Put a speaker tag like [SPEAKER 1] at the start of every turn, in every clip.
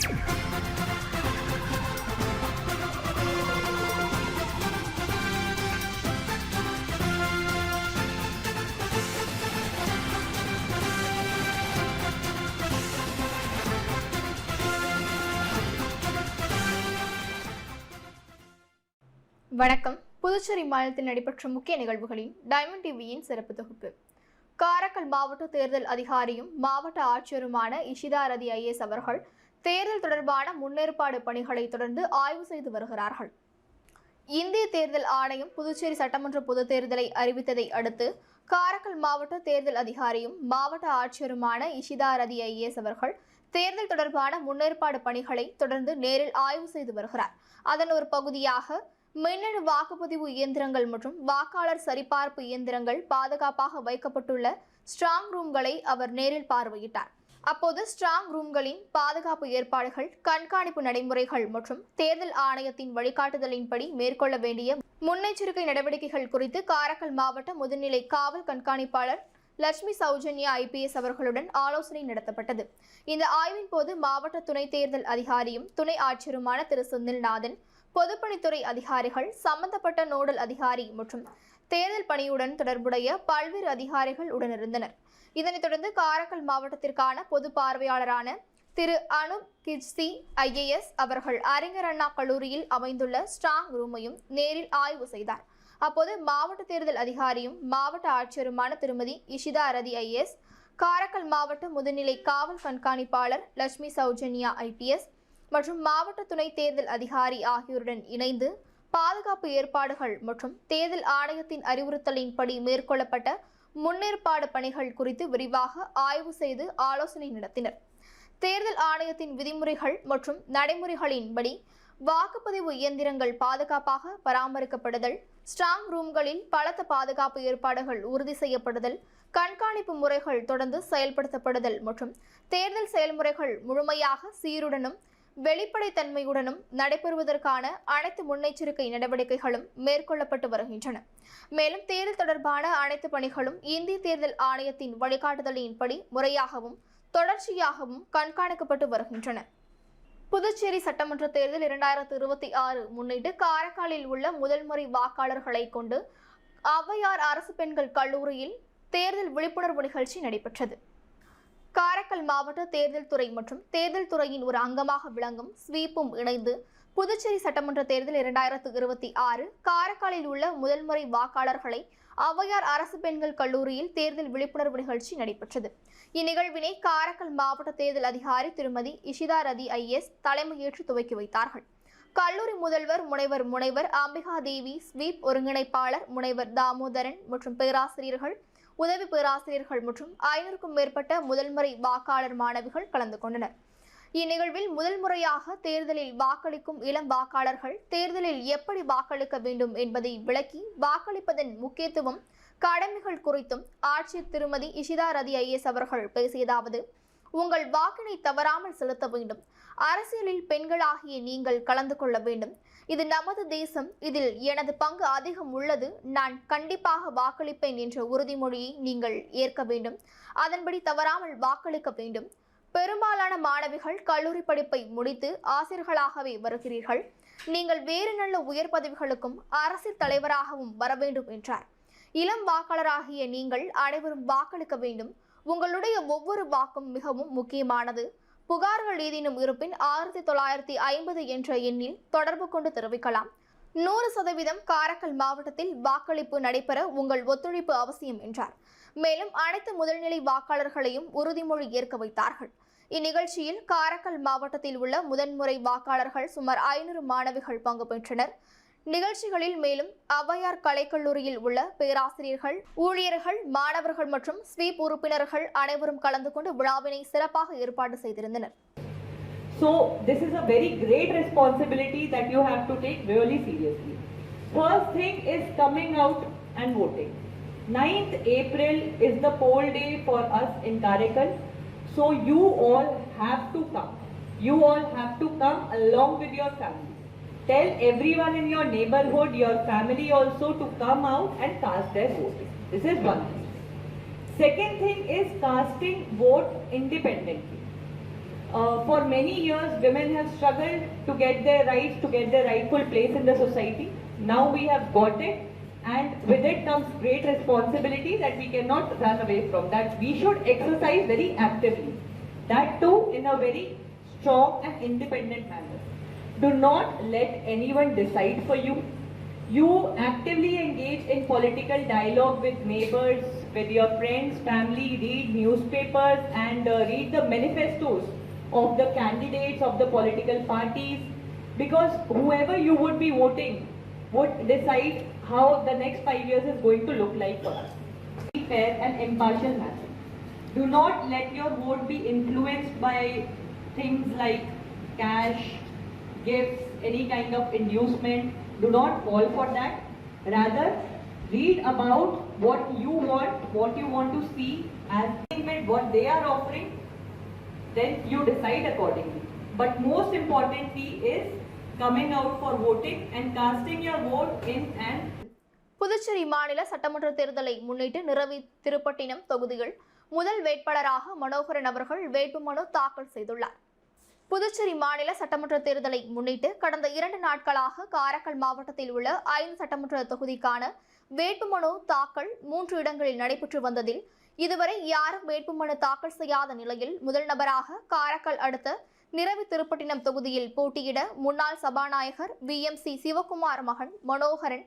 [SPEAKER 1] வணக்கம். புதுச்சேரி மாநிலத்தில் நடைபெற்ற முக்கிய நிகழ்வுகளின் டைமண்ட் டிவியின் சிறப்பு தொகுப்பு. காரைக்கால் மாவட்ட தேர்தல் அதிகாரியும் மாவட்ட ஆட்சியருமான இஷிதா ரதி IAS அவர்கள் தேர்தல் தொடர்பான முன்னேற்பாடு பணிகளை தொடர்ந்து ஆய்வு செய்து வருகிறார்கள். இந்திய தேர்தல் ஆணையம் புதுச்சேரி சட்டமன்ற பொதுத் தேர்தலை அறிவித்ததை அடுத்து காரைக்கால் மாவட்ட தேர்தல் அதிகாரியும் மாவட்ட ஆட்சியருமான இஷிதா ரதி IAS அவர்கள் தேர்தல் தொடர்பான முன்னேற்பாடு பணிகளை தொடர்ந்து நேரில் ஆய்வு செய்து வருகிறார். அதன் ஒரு பகுதியாக மின்னணு வாக்குப்பதிவு இயந்திரங்கள் மற்றும் வாக்காளர் சரிபார்ப்பு இயந்திரங்கள் பாதுகாப்பாக வைக்கப்பட்டுள்ள ஸ்ட்ராங் ரூம்களை அவர் நேரில் பார்வையிட்டார். அப்போது ஸ்ட்ராங் ரூம்களின் பாதுகாப்பு ஏற்பாடுகள், கண்காணிப்பு நடைமுறைகள் மற்றும் தேர்தல் ஆணையத்தின் வழிகாட்டுதலின்படி மேற்கொள்ள வேண்டிய முன்னெச்சரிக்கை நடவடிக்கைகள் குறித்து காரைக்கால் மாவட்ட முதுநிலை காவல் கண்காணிப்பாளர் லட்சுமி சௌஜன்யா IPS அவர்களுடன் ஆலோசனை நடத்தப்பட்டது. இந்த ஆய்வின் போது மாவட்ட துணை தேர்தல் அதிகாரியும் துணை ஆட்சியருமான திரு செந்தில்நாதன், பொதுப்பணித்துறை அதிகாரிகள், சம்பந்தப்பட்ட நோடல் அதிகாரி மற்றும் தேர்தல் பணியுடன் தொடர்புடைய பல்வேறு அதிகாரிகள் உடனிருந்தனர். இதனைத் தொடர்ந்து காரைக்கால் மாவட்டத்திற்கான பொது பார்வையாளரான திரு அனுப் கிஜ்சி IAS அவர்கள் அறிஞர் அண்ணா கல்லூரியில் அமைந்துள்ள ஸ்ட்ராங் ரூமையும் நேரில் ஆய்வு செய்தார். அப்போது மாவட்ட தேர்தல் அதிகாரியும் மாவட்ட ஆட்சியருமான திருமதி இஷிதா ரதி IAS, காரைக்கால் மாவட்ட முதுநிலை காவல் கண்காணிப்பாளர் லட்சுமி சௌஜன்யா IPS மற்றும் மாவட்ட துணை தேர்தல் அதிகாரி ஆகியோருடன் இணைந்து பாதுகாப்பு ஏற்பாடுகள் மற்றும் தேர்தல் ஆணையத்தின் அறிவுறுத்தலின்படி மேற்கொள்ளப்பட்ட முன்னேற்பாடு பணிகள் குறித்து விரிவாக ஆய்வு செய்து ஆலோசனை நடத்தினர். தேர்தல் ஆணையத்தின் விதிமுறைகள் மற்றும் நடைமுறைகளின்படி வாக்குப்பதிவு இயந்திரங்கள் பாதுகாப்பாக பராமரிக்கப்படுதல், ஸ்ட்ராங் ரூம்களில் பலத்த பாதுகாப்பு ஏற்பாடுகள் உறுதி செய்யப்படுதல், கண்காணிப்பு முறைகள் தொடர்ந்து செயல்படுத்தப்படுதல் மற்றும் தேர்தல் செயல்முறைகள் முழுமையாக சீருடனும் வெளிப்படைத்தன்மையுடனும் நடைபெறுவதற்கான அனைத்து முன்னெச்சரிக்கை நடவடிக்கைகளும் மேற்கொள்ளப்பட்டு வருகின்றன. மேலும் தேர்தல் தொடர்பான அனைத்து பணிகளும் இந்திய தேர்தல் ஆணையத்தின் வழிகாட்டுதலின்படி முறையாகவும் தொடர்ச்சியாகவும் கண்காணிக்கப்பட்டு வருகின்றன. புதுச்சேரி சட்டமன்ற தேர்தல் 2026 முன்னிட்டு காரைக்காலில் உள்ள முதல் முறை வாக்காளர்களை கொண்டு ஔவையார் அரசு பெண்கள் கல்லூரியில் தேர்தல் விழிப்புணர்வு நிகழ்ச்சி நடைபெற்றது. காரைக்கால் மாவட்ட தேர்தல் துறை மற்றும் தேர்தல் துறையின் ஒரு அங்கமாக விளங்கும் ஸ்வீப்பும் இணைந்து புதுச்சேரி சட்டமன்ற தேர்தல் 2026 காரைக்காலில் உள்ள முதல் முறை வாக்காளர்களை ஔவையார் அரசு பெண்கள் கல்லூரியில் தேர்தல் விழிப்புணர்வு நிகழ்ச்சி நடைபெற்றது. இந்நிகழ்வினை காரைக்கால் மாவட்ட தேர்தல் அதிகாரி திருமதி இஷிதா ரதி IAS தலைமையேற்று துவக்கி வைத்தார்கள். கல்லூரி முதல்வர் முனைவர் அம்பிகா தேவி, ஸ்வீப் ஒருங்கிணைப்பாளர் முனைவர் தாமோதரன் மற்றும் பேராசிரியர்கள், உதவி பேராசிரியர்கள் மற்றும் 500க்கும் மேற்பட்ட முதல்முறை வாக்காளர் மாணவிகள் கலந்து கொண்டனர். இந்நிகழ்வில் முதல் முறையாக தேர்தலில் வாக்களிக்கும் இளம் வாக்காளர்கள் தேர்தலில் எப்படி வாக்களிக்க வேண்டும் என்பதை விளக்கி வாக்களிப்பதன் முக்கியத்துவம், கடமைகள் குறித்தும் ஆட்சியர் திருமதி இஷிதா ரதி IAS அவர்கள் பேசியதாவது: உங்கள் வாக்கினை தவறாமல் செலுத்த வேண்டும். அரசியலில் பெண்களாகிய நீங்கள் கலந்து கொள்ள வேண்டும். இது நமது தேசம். இதில் எனது பங்கு அதிகம் உள்ளது. நான் கண்டிப்பாக வாக்களிப்பேன் என்ற உறுதிமொழியை நீங்கள் ஏற்க வேண்டும். அதன்படி தவறாமல் வாக்களிக்க வேண்டும். பெரும்பாலான மாணவிகள் கல்லூரி படிப்பை முடித்து ஆசிரியர்களாகவே வருகிறீர்கள். நீங்கள் வேறு நல்ல உயர் பதவிகளுக்கும் அரசியல் தலைவராகவும் வர வேண்டும் என்றார். இளம் வாக்காளராகிய நீங்கள் அனைவரும் வாக்களிக்க வேண்டும். உங்களுடைய ஒவ்வொரு வாக்கும் மிகவும் முக்கியமானது. புகார்கள் ஏதேனும் இருப்பின் 6950 என்ற எண்ணில் தொடர்பு கொண்டு தெரிவிக்கலாம். 100% காரைக்கால் மாவட்டத்தில் வாக்களிப்பு நடைபெற உங்கள் ஒத்துழைப்பு அவசியம் என்றார். மேலும் அனைத்து முதல்நிலை வாக்காளர்களையும் உறுதிமொழி ஏற்க வைத்தார்கள். இந்நிகழ்ச்சியில் காரைக்கால் மாவட்டத்தில் உள்ள முதன்முறை வாக்காளர்கள் சுமார் 500 மாணவிகள் பங்கு பெற்றனர். நிகழ்ச்சிகளில் மேலும் ஔவையார் கலைக்கல்லூரியில் உள்ள பேராசிரியர்கள், ஊழியர்கள், மாணவர்கள் மற்றும் ஸ்வீப் உறுப்பினர்கள் அனைவரும் கலந்து கொண்டு விழாவினை சிறப்பாக ஏற்பாடு செய்திருந்தனர்.
[SPEAKER 2] So this is a very great responsibility that you have to take really seriously. First thing is coming out and voting. 9th April is the poll day for us in Karaikal. So you all have to come. You all have to come along with your family. Tell everyone in your neighborhood, your family also, to come out and cast their vote. This is one thing. Second thing is casting vote independently. For many years, women have struggled to get their rights, to get their rightful place in the society. Now we have got it, and with it comes great responsibility that we cannot run away from. That we should exercise very actively. That too in a very strong and independent manner. Do not let anyone decide for you. You actively engage in political dialogue with neighbors, with your friends, family, read newspapers and read the manifestos of the candidates of the political parties, because whoever you would be voting would decide how the next 5 years is going to look like for us. Be fair and impartial manner. Do not let your vote be influenced by things like cash, gifts, any kind of inducement. Do not fall for that. Rather, read about what you want to see as what they are offering, then you decide accordingly. But most importantly is coming out for voting and casting your vote in and
[SPEAKER 1] Puducherry மாநில சட்டமன்ற தேர்தலை முன்னிட்டு நிரவி திருப்பட்டினம் தொகுதியில் முதல் வேட்பாளராக மனோகரன் அவர்கள் வேட்புமனு தாக்கல் செய்துள்ளார். புதுச்சேரி மாநில சட்டமன்ற தேர்தலை முன்னிட்டு கடந்த 2 நாட்களாக காரைக்கால் மாவட்டத்தில் உள்ள 5 சட்டமன்ற தொகுதிக்கான வேட்புமனு தாக்கல் 3 இடங்களில் நடைபெற்று வந்ததில் இதுவரை யாரும் வேட்புமனு தாக்கல் செய்யாத நிலையில் முதல் நபராக காரைக்கால் அடுத்த நிரவி திருப்பட்டினம் தொகுதியில் போட்டியிட முன்னாள் சபாநாயகர் VMC சிவகுமார் மகன் மனோகரன்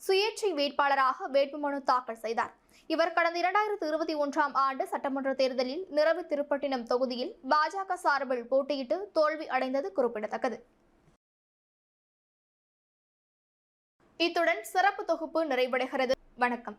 [SPEAKER 1] சுயேட்சை வேட்பாளராக வேட்புமனு தாக்கல் செய்தார். இவர் கடந்த 2021ஆம் ஆண்டு சட்டமன்ற தேர்தலில் நிரவி திருப்பட்டினம் தொகுதியில் பாஜக சார்பில் போட்டியிட்டு தோல்வி அடைந்தது குறிப்பிடத்தக்கது. இத்துடன் சிறப்பு தொகுப்பு நிறைவடைகிறது. வணக்கம்.